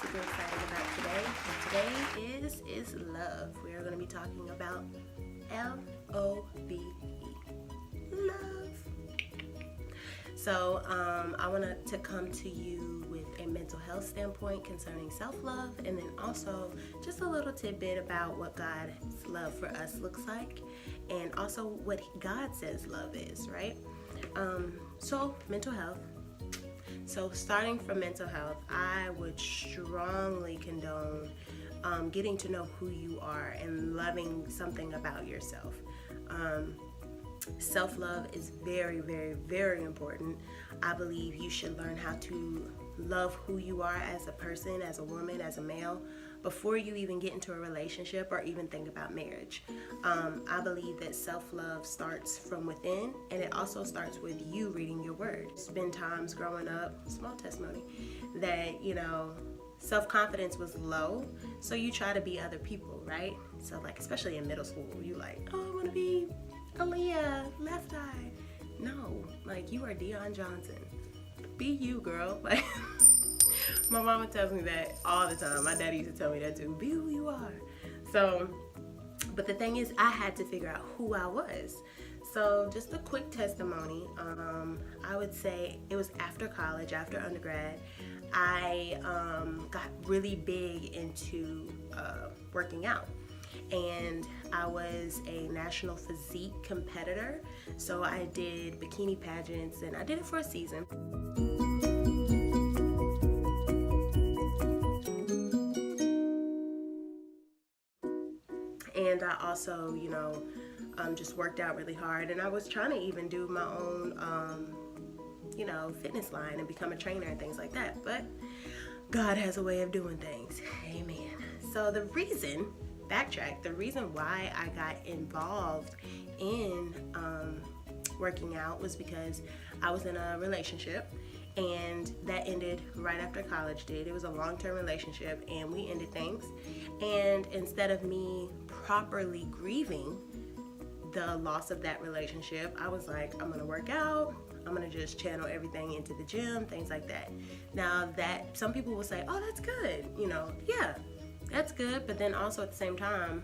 super excited about today. And today is love. We are going to be talking about LOVE. Love. So I wanted to come to you with a mental health standpoint concerning self-love, and then also just a little tidbit about what God's love for us looks like, and also what God says love is, right? So mental health. So starting from mental health, I would strongly condone getting to know who you are and loving something about yourself. Self-love is very, very, very important. I believe you should learn how to love who you are as a person, as a woman, as a male, before you even get into a relationship or even think about marriage. I believe that self-love starts from within, and it also starts with you reading your word. There's been times growing up, small testimony, that, self-confidence was low, so you try to be other people, right? So like, especially in middle school, you like, oh, I want to be Aaliyah, left eye. No, like, you are Deion Johnson. Be you, girl. Like, my mama tells me that all the time. My daddy used to tell me that too. Be who you are. So, but the thing is, I had to figure out who I was. So just a quick testimony. I would say it was after college, after undergrad. I got really big into working out. And I was a national physique competitor, so I did bikini pageants, and I did it for a season. And I also, just worked out really hard, and I was trying to even do my own, fitness line and become a trainer and things like that, but God has a way of doing things. Amen. So the reason why I got involved in working out was because I was in a relationship, and that ended right after college did. It was a long-term relationship, and we ended things. And instead of me properly grieving the loss of that relationship, I was like, I'm gonna work out. I'm gonna just channel everything into the gym, things like that. Now, that some people will say, oh, that's good. Yeah, that's good. But then also at the same time,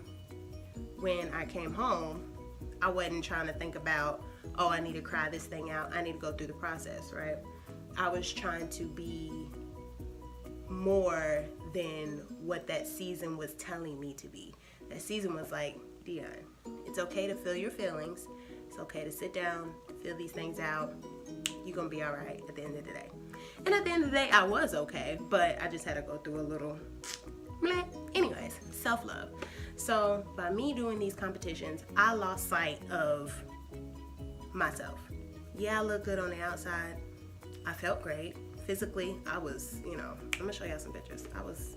when I came home, I wasn't trying to think about, oh, I need to cry this thing out. I need to go through the process, right? I was trying to be more than what that season was telling me to be. That season was like, Deion, it's okay to feel your feelings. It's okay to sit down, feel these things out. You're gonna be all right at the end of the day. And at the end of the day, I was okay, but I just had to go through a little blah. Anyways, self-love. So by me doing these competitions, I lost sight of myself. Yeah, I look good on the outside. I felt great. Physically, I was, I'm gonna show y'all some pictures. I was,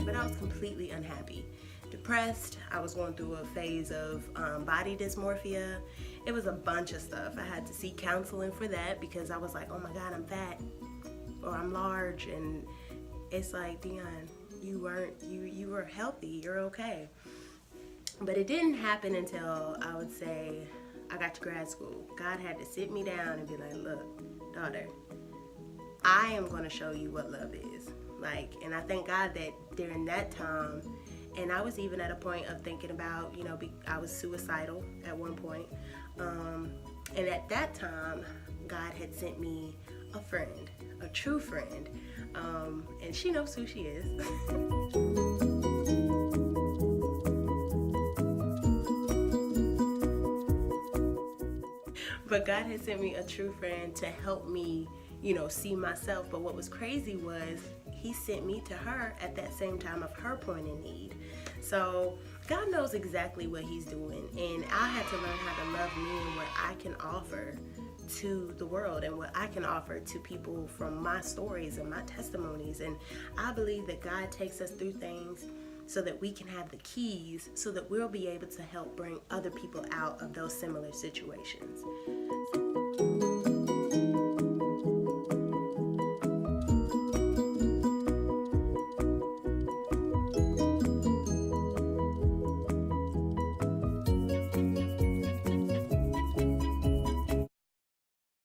but I was completely unhappy. Depressed. I was going through a phase of body dysmorphia. It was a bunch of stuff. I had to seek counseling for that because I was like, oh my God, I'm fat or I'm large. And it's like, Deion, you were healthy, you're okay. But it didn't happen until, I would say, I got to grad school. God had to sit me down and be like, look, daughter, I am gonna show you what love is. Like, and I thank God that during that time, and I was even at a point of thinking about, I was suicidal at one point. And at that time, God had sent me a friend, a true friend. And she knows who she is. But God had sent me a true friend to help me, see myself. But what was crazy was he sent me to her at that same time of her point in need. So God knows exactly what he's doing, and I had to learn how to love me and what I can offer to the world and what I can offer to people from my stories and my testimonies. And I believe that God takes us through things so that we can have the keys so that we'll be able to help bring other people out of those similar situations.